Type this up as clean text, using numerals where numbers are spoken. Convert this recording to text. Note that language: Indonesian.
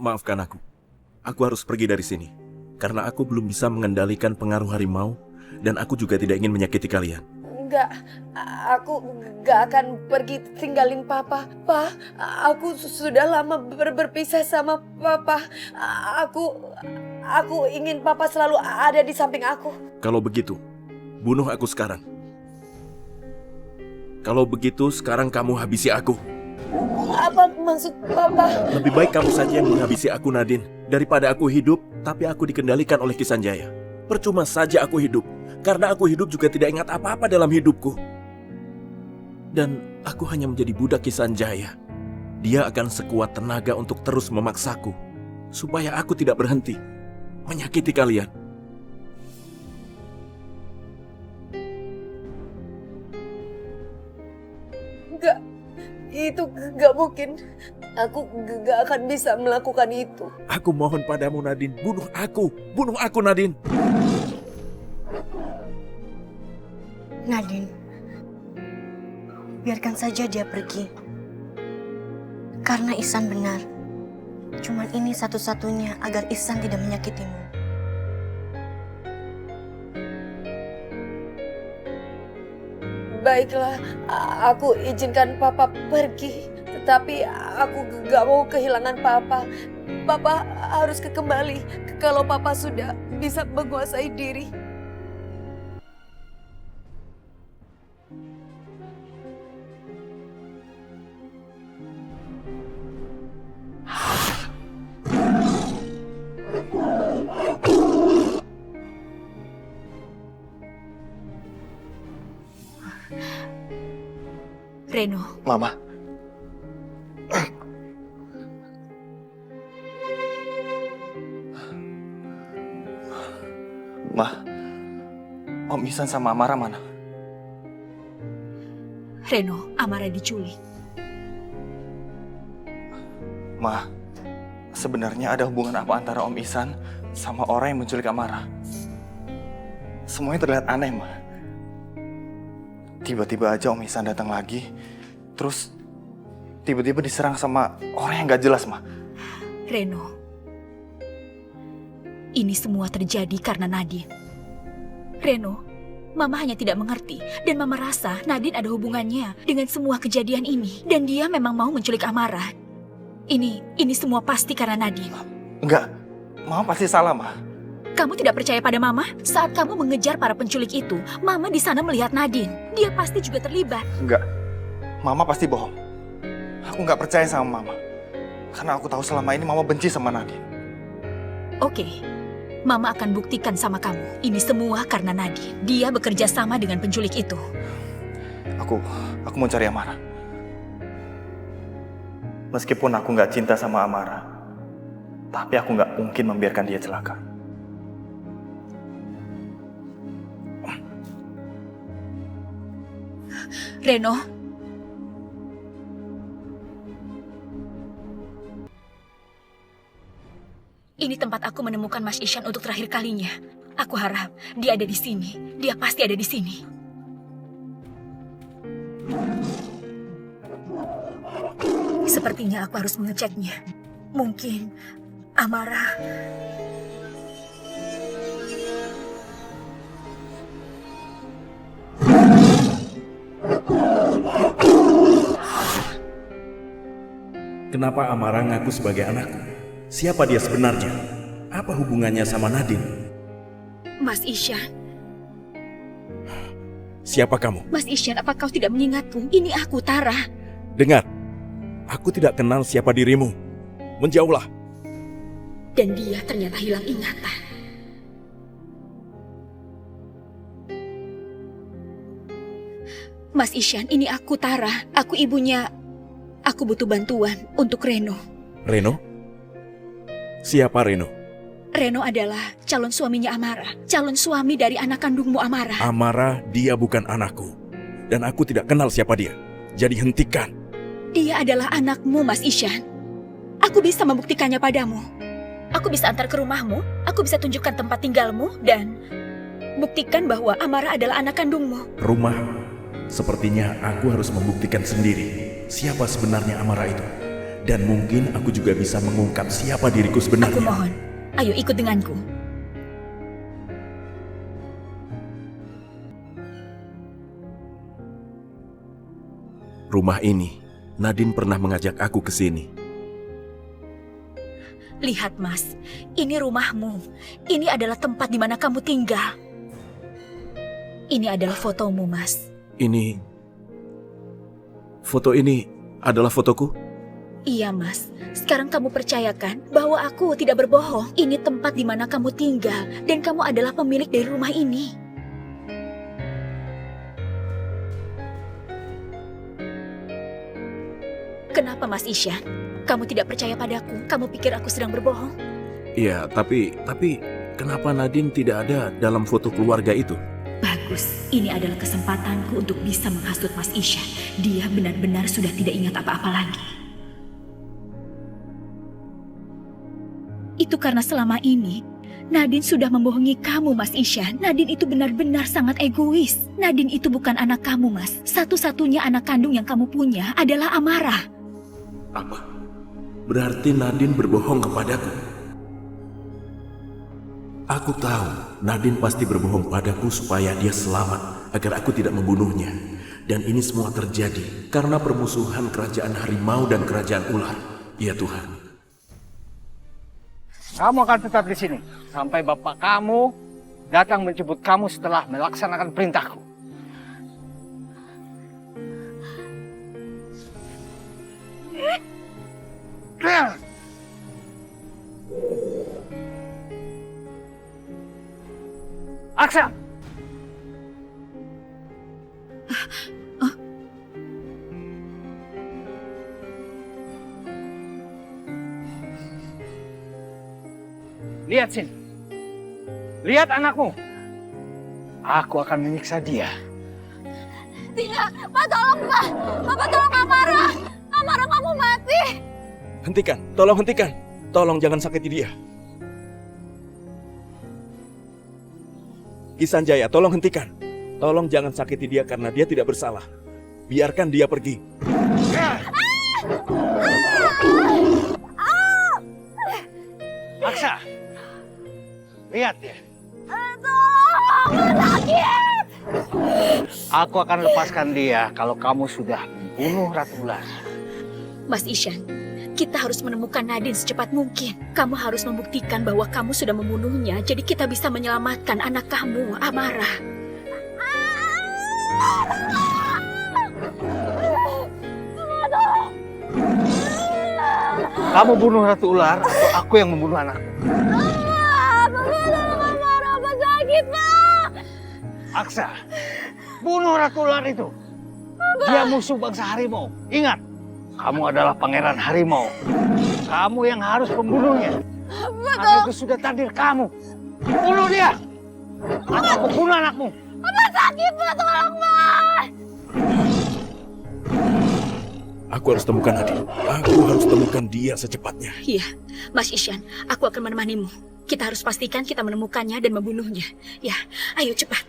Maafkan aku. Aku harus pergi dari sini. Karena aku belum bisa mengendalikan pengaruh harimau. Dan aku juga tidak ingin menyakiti kalian. Enggak, aku enggak akan pergi tinggalin Papa. Pa, aku sudah lama berpisah sama Papa. Aku ingin Papa selalu ada di samping aku. Kalau begitu, bunuh aku sekarang. Kalau begitu, sekarang kamu habisi aku. Apa maksud Papa? Lebih baik kamu saja yang menghabisi aku, Nadine. Daripada aku hidup, tapi aku dikendalikan oleh Kisanjaya. Percuma saja aku hidup. Karena aku hidup juga tidak ingat apa-apa dalam hidupku. Dan aku hanya menjadi budak Kisanjaya. Dia akan sekuat tenaga untuk terus memaksaku. Supaya aku tidak berhenti menyakiti kalian. Enggak, itu enggak mungkin. Aku enggak akan bisa melakukan itu. Aku mohon padamu, Nadine. Bunuh aku. Bunuh aku, Nadine. Nadine, biarkan saja dia pergi. Karena Ihsan benar. Cuman ini satu-satunya agar Ihsan tidak menyakitimu. Baiklah, aku izinkan Papa pergi. Tetapi aku gak mau kehilangan Papa. Papa harus kembali kalau Papa sudah bisa menguasai diri. Reno. Mama. Ma, Om Ihsan sama Amara mana? Reno, Amara diculik. Ma, sebenarnya ada hubungan apa antara Om Ihsan sama orang yang menculik Amara? Semuanya terlihat aneh, Ma. Tiba-tiba aja Om Ihsan datang lagi, terus tiba-tiba diserang sama orang yang gak jelas, Ma. Reno, ini semua terjadi karena Nadine. Reno, Mama hanya tidak mengerti dan Mama rasa Nadine ada hubungannya dengan semua kejadian ini. Dan dia memang mau menculik Amara. Ini semua pasti karena Nadine. Enggak, Mama pasti salah, Ma. Kamu tidak percaya pada Mama? Saat kamu mengejar para penculik itu, Mama di sana melihat Nadine. Dia pasti juga terlibat. Enggak, Mama pasti bohong. Aku nggak percaya sama Mama. Karena aku tahu selama ini Mama benci sama Nadine. Oke, Mama akan buktikan sama kamu. Ini semua karena Nadine. Dia bekerja sama dengan penculik itu. Aku mau cari Amara. Meskipun aku nggak cinta sama Amara, tapi aku nggak mungkin membiarkan dia celaka. Reno, ini tempat aku menemukan Mas Ihsan untuk terakhir kalinya. Aku harap dia ada di sini. Dia pasti ada di sini. Sepertinya aku harus mengeceknya. Mungkin Amara... Kenapa Amara ngaku sebagai anakku? Siapa dia sebenarnya? Apa hubungannya sama Nadine? Mas Ihsan. Siapa kamu? Mas Ihsan, apa kau tidak mengingatku? Ini aku, Tara. Dengar, aku tidak kenal siapa dirimu. Menjauhlah. Dan dia ternyata hilang ingatan. Mas Ihsan, ini aku, Tara. Aku ibunya. Aku butuh bantuan untuk Reno. Reno? Siapa Reno? Reno adalah calon suaminya Amara. Calon suami dari anak kandungmu Amara. Amara, dia bukan anakku. Dan aku tidak kenal siapa dia. Jadi hentikan. Dia adalah anakmu, Mas Ihsan. Aku bisa membuktikannya padamu. Aku bisa antar ke rumahmu. Aku bisa tunjukkan tempat tinggalmu. Dan buktikan bahwa Amara adalah anak kandungmu. Rumah? Sepertinya aku harus membuktikan sendiri siapa sebenarnya Amara itu. Dan mungkin aku juga bisa mengungkap siapa diriku Aku sebenarnya. mohon, ayo ikut denganku. Rumah ini, Nadine pernah mengajak aku ke sini. Lihat Mas, ini rumahmu. Ini adalah tempat di mana kamu tinggal. Ini adalah fotomu, Mas. Foto ini adalah fotoku? Iya, Mas. Sekarang kamu percayakan bahwa aku tidak berbohong. Ini tempat di mana kamu tinggal dan kamu adalah pemilik dari rumah ini. Kenapa, Mas Isyan? Kamu tidak percaya padaku? Kamu pikir aku sedang berbohong? Iya, tapi kenapa Nadine tidak ada dalam foto keluarga itu? Bagus, ini adalah kesempatanku untuk bisa menghasut Mas Isyan. Dia benar-benar sudah tidak ingat apa-apa lagi. Itu karena selama ini, Nadine sudah membohongi kamu, Mas Isyan. Nadine itu benar-benar sangat egois. Nadine itu bukan anak kamu, Mas. Satu-satunya anak kandung yang kamu punya adalah Amara. Apa? Berarti Nadine berbohong kepadaku. Aku tahu Nadine pasti berbohong padaku supaya dia selamat, agar aku tidak membunuhnya. Dan ini semua terjadi karena permusuhan kerajaan harimau dan kerajaan ular. Ya Tuhan. Kamu akan tetap di sini sampai bapak kamu datang menjemput kamu setelah melaksanakan perintahku. Aksa! Lihat sini. Lihat anakmu. Aku akan menyiksa dia. Tidak, Pak tolong Pak. Bapak tolong Amara. Amara kamu mati. Hentikan, tolong hentikan. Tolong jangan sakiti dia. Kisanjaya, tolong hentikan. Tolong jangan sakiti dia karena dia tidak bersalah. Biarkan dia pergi. Aksa! Lihat ya. Aku akan lepaskan dia kalau kamu sudah membunuh Ratu Ular. Mas Isyan, kita harus menemukan Nadine secepat mungkin. Kamu harus membuktikan bahwa kamu sudah membunuhnya, jadi kita bisa menyelamatkan anak kamu, Amara. Kamu bunuh Ratu Ular atau aku yang membunuh anakku? Aksa, bunuh Ratu Ular itu. Dia musuh bangsa harimau. Ingat, kamu adalah pangeran harimau. Kamu yang harus membunuhnya. Karena itu sudah takdir kamu. Bunuh dia. Atau aku bunuh anakmu. Aku harus temukan Nadine. Aku harus temukan dia secepatnya. Iya, Mas Isyan, aku akan menemanimu. Kita harus pastikan kita menemukannya dan membunuhnya. Ya, ayo cepat.